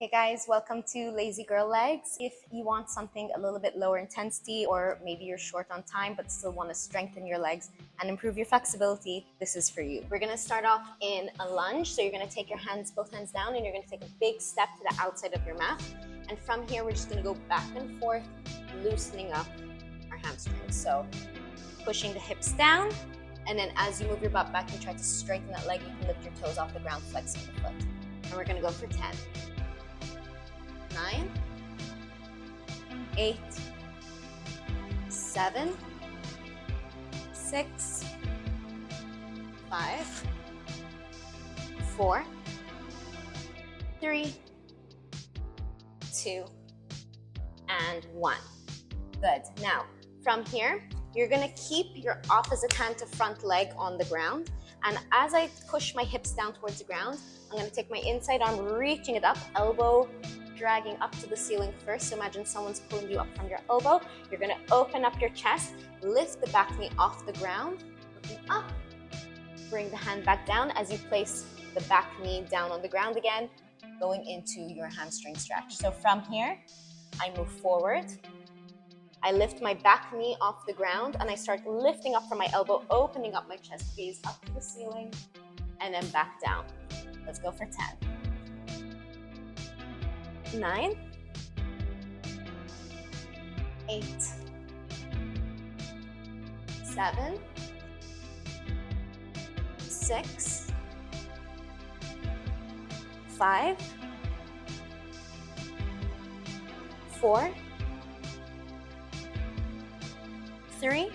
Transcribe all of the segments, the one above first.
Hey guys, welcome to Lazy Girl Legs. If you want something a little bit lower intensity, or maybe you're short on time but still want to strengthen your legs and improve your flexibility, this is for you. We're going to start off in a lunge. So you're going to take your both hands down, and you're going to take a big step to the outside of your mat. And from here, we're just going to go back and forth, loosening up our hamstrings. So pushing the hips down, and then as you move your butt back, you try to straighten that leg. You can lift your toes off the ground, flexing the foot. And we're going to go for 10. 9, 8, 7, 6, 5, 4, 3, 2, and 1. Good. Now, from here, you're going to keep your opposite hand to front leg on the ground. And as I push my hips down towards the ground, I'm going to take my inside arm, reaching it up, elbow dragging up to the ceiling first. So imagine someone's pulling you up from your elbow. You're going to open up your chest, lift the back knee off the ground, looking up, bring the hand back down as you place the back knee down on the ground again, going into your hamstring stretch. So from here, I move forward. I lift my back knee off the ground and I start lifting up from my elbow, opening up my chest, gaze up to the ceiling, and then back down. Let's go for 10. 9, 8, 7, 6, 5, 4, 3,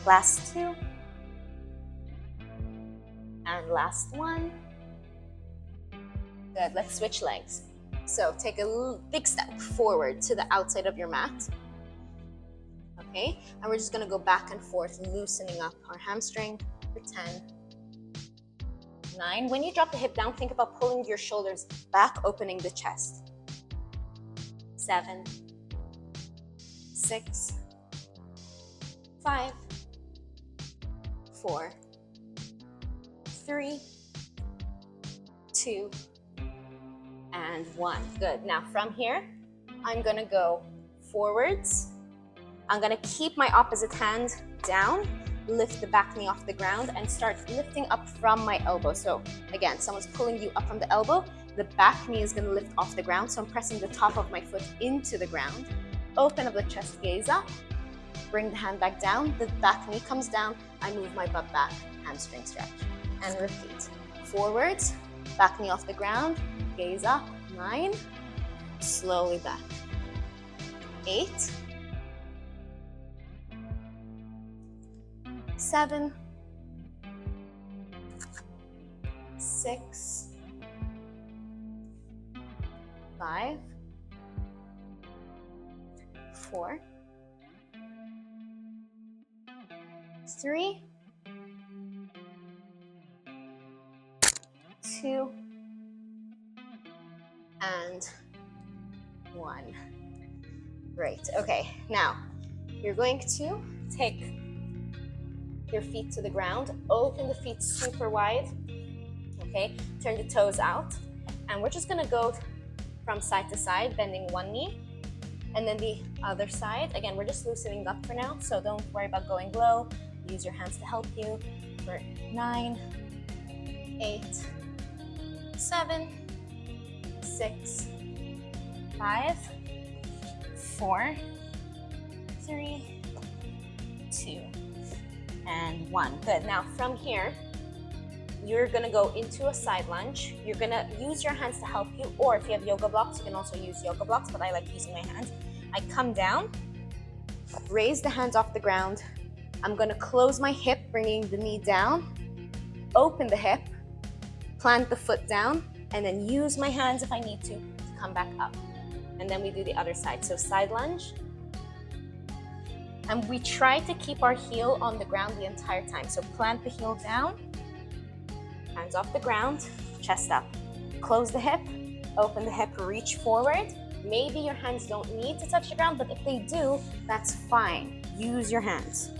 last 2, and last 1. Good, let's switch legs. So take a big step forward to the outside of your mat. Okay, and we're just gonna go back and forth, loosening up our hamstring for 10, 9. When you drop the hip down, think about pulling your shoulders back, opening the chest. 7, 6, 5, 4, 3, 2, and 1. Good. Now from here, I'm gonna go forwards. I'm gonna keep my opposite hand down, lift the back knee off the ground, and start lifting up from my elbow. So again, someone's pulling you up from the elbow. The back knee is gonna lift off the ground. So I'm pressing the top of my foot into the ground. Open up the chest, gaze up. Bring the hand back down. The back knee comes down. I move my butt back, hamstring stretch. And repeat. Forwards, back knee off the ground. Gaze up, 9, slowly back, 8, 7, 6, 5, 4, 3, 2, and 1. Great. Okay, now you're going to take your feet to the ground, open the feet super wide. Okay, turn the toes out, and we're just gonna go from side to side, bending one knee and then the other side. Again, we're just loosening up for now, so don't worry about going low. Use your hands to help you. For 9, 8, 7, 6, 5, 4, 3, 2, and 1. Good. Now from here, you're gonna go into a side lunge. You're gonna use your hands to help you, or if you have yoga blocks, you can also use yoga blocks, but I like using my hands. I come down, raise the hands off the ground. I'm gonna close my hip, bringing the knee down, open the hip, plant the foot down, and then use my hands if I need to come back up. And then we do the other side. So side lunge. And we try to keep our heel on the ground the entire time. So plant the heel down, hands off the ground, chest up. Close the hip, open the hip, reach forward. Maybe your hands don't need to touch the ground, but if they do, that's fine. Use your hands.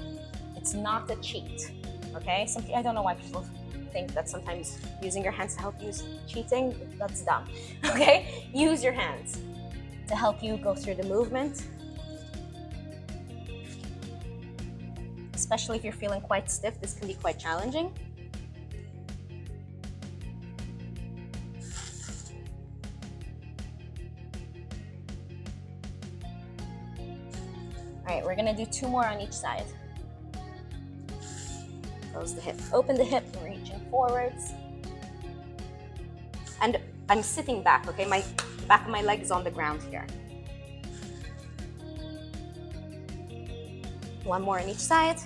It's not a cheat, okay? I don't know why people think that sometimes using your hands to help you is cheating. That's dumb. Okay? Use your hands to help you go through the movement. Especially if you're feeling quite stiff, this can be quite challenging. All right, we're gonna do 2 more on each side. Close the hip, open the hip, reaching forwards. And I'm sitting back, okay? My back of my leg is on the ground here. 1 more on each side.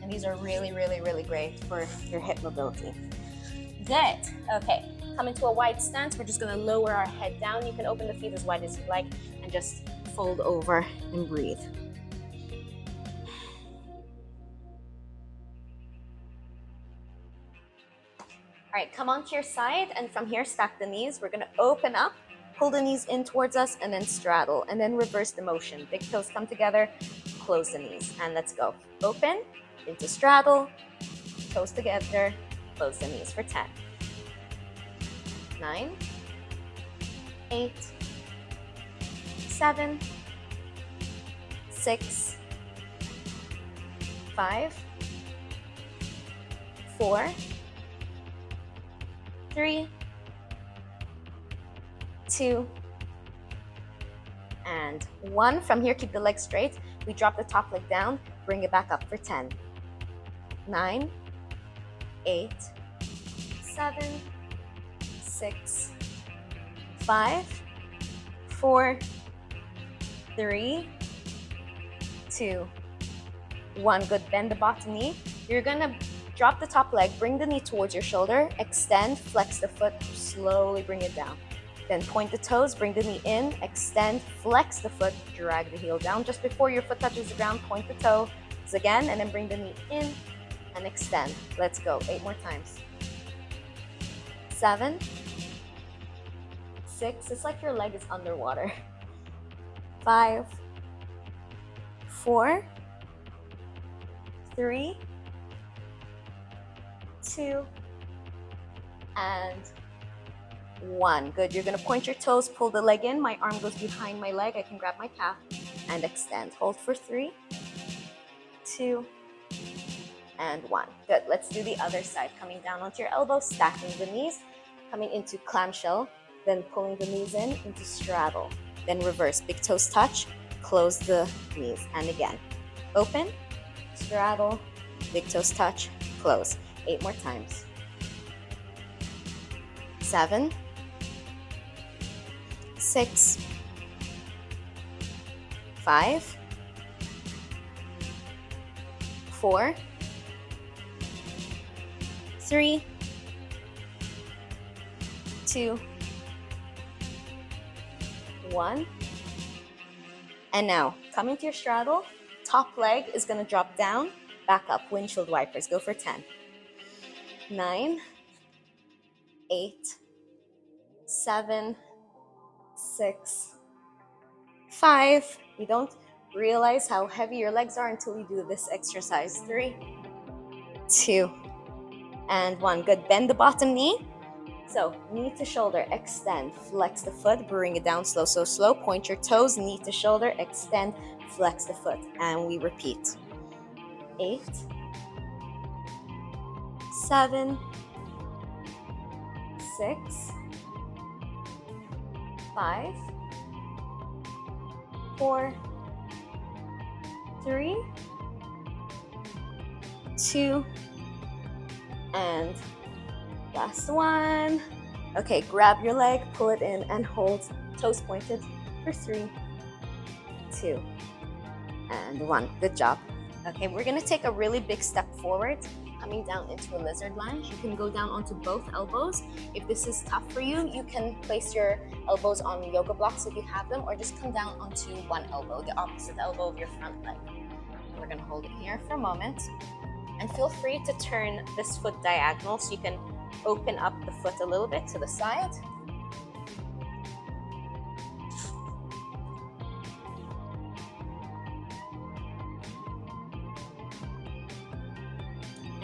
And these are really, really, really great for your hip mobility. Good, okay. Come into a wide stance. We're just gonna lower our head down. You can open the feet as wide as you like and just fold over and breathe. All right, come onto your side, and from here, stack the knees. We're gonna open up, pull the knees in towards us, and then straddle, and then reverse the motion. Big toes come together, close the knees, and let's go. Open, into straddle, toes together, close the knees for 10. 9, 8, 7, 6, 5, 4, 3, 2, and 1. From here, keep the legs straight. We drop the top leg down, bring it back up for 10. 9, 8, 7, 6, 5, 4, 3, 2, 1. Good. Bend the bottom knee. You're gonna drop the top leg, bring the knee towards your shoulder, extend, flex the foot, slowly bring it down. Then point the toes, bring the knee in, extend, flex the foot, drag the heel down. Just before your foot touches the ground, point the toes again, and then bring the knee in and extend. Let's go. 8 more times. 7, 6, it's like your leg is underwater. 5, 4, 3, 2, and 1. Good. You're going to point your toes, pull the leg in. My arm goes behind my leg. I can grab my calf and extend. Hold for 3, 2, and 1. Good. Let's do the other side. Coming down onto your elbows, stacking the knees, coming into clamshell, then pulling the knees in into straddle. Then reverse. Big toes touch, close the knees. And again. Open, straddle, big toes touch, close. 8 more times. 7, 6, 5, 4, 3, 2, 1. And now, coming to your straddle, top leg is going to drop down, back up, windshield wipers. Go for 10. 9, 8, 7, 6, 5. You don't realize how heavy your legs are until you do this exercise. 3, 2, and 1. Good. Bend the bottom knee. So knee to shoulder, extend, flex the foot, bring it down slow, so slow. Point your toes, knee to shoulder, extend, flex the foot, and we repeat. 8, 7, 6, 5, 4, 3, 2, and last one. Okay, grab your leg, pull it in, and hold toes pointed for 3, 2, and 1. Good job. Okay, we're gonna take a really big step forward, coming down into a lizard lunge. You can go down onto both elbows. If this is tough for you, you can place your elbows on yoga blocks if you have them, or just come down onto one elbow, the opposite elbow of your front leg. And we're gonna hold it here for a moment. And feel free to turn this foot diagonal so you can open up the foot a little bit to the side.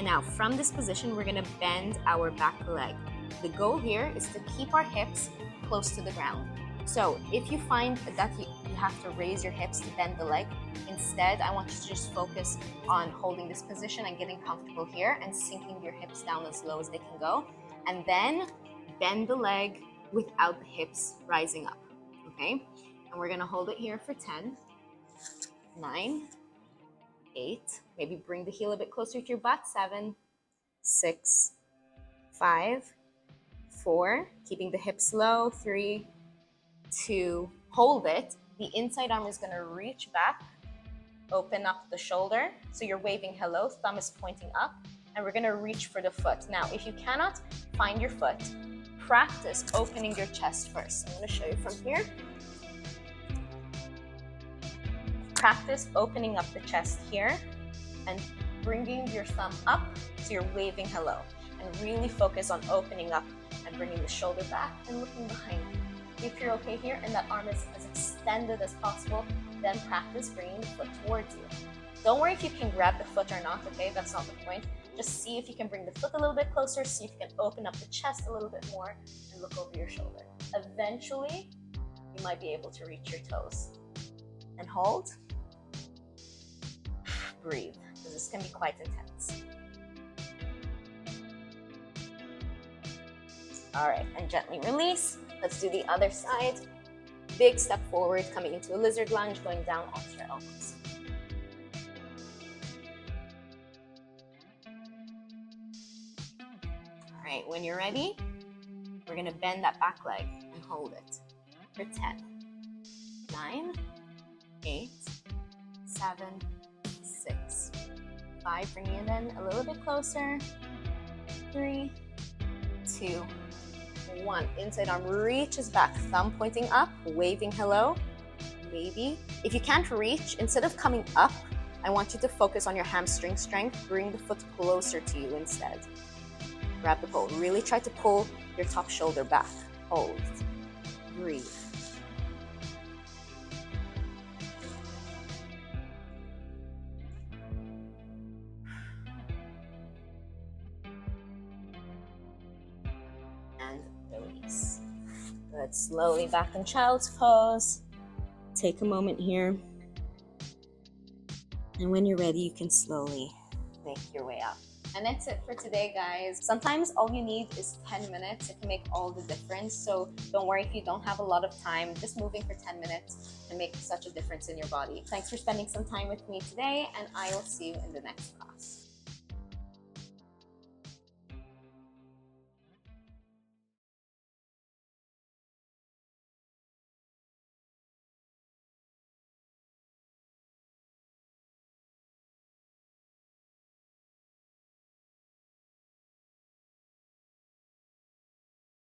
And now from this position, we're gonna bend our back leg. The goal here is to keep our hips close to the ground. So if you find that you have to raise your hips to bend the leg, instead, I want you to just focus on holding this position and getting comfortable here and sinking your hips down as low as they can go. And then bend the leg without the hips rising up, okay? And we're gonna hold it here for 10, 9, 8, maybe bring the heel a bit closer to your butt, 7, 6, 5, 4, keeping the hips low, 3, 2, hold it. The inside arm is gonna reach back, open up the shoulder. So you're waving hello, thumb is pointing up, and we're gonna reach for the foot. Now, if you cannot find your foot, practice opening your chest first. I'm gonna show you from here. Practice opening up the chest here and bringing your thumb up so you're waving hello. And really focus on opening up and bringing the shoulder back and looking behind you. If you're okay here and that arm is as extended as possible, then practice bringing the foot towards you. Don't worry if you can grab the foot or not, okay? That's not the point. Just see if you can bring the foot a little bit closer, see if you can open up the chest a little bit more and look over your shoulder. Eventually, you might be able to reach your toes. And hold. Breathe, because this can be quite intense. All right, and gently release. Let's do the other side. Big step forward, coming into a lizard lunge, going down onto your elbows. All right, when you're ready, we're gonna bend that back leg and hold it for 10, 9, 8, 7, 6, 5, bringing it in a little bit closer, 3, 2, 1. Inside arm reaches back, thumb pointing up, waving hello. Maybe. If you can't reach, instead of coming up, I want you to focus on your hamstring strength. Bring the foot closer to you instead. Grab the pole. Really try to pull your top shoulder back. Hold. Breathe. And release. Good. Slowly back in child's pose. Take a moment here. And when you're ready, you can slowly make your way up. And that's it for today, guys. Sometimes all you need is 10 minutes. It can make all the difference. So don't worry if you don't have a lot of time. Just moving for 10 minutes can make such a difference in your body. Thanks for spending some time with me today, and I will see you in the next class.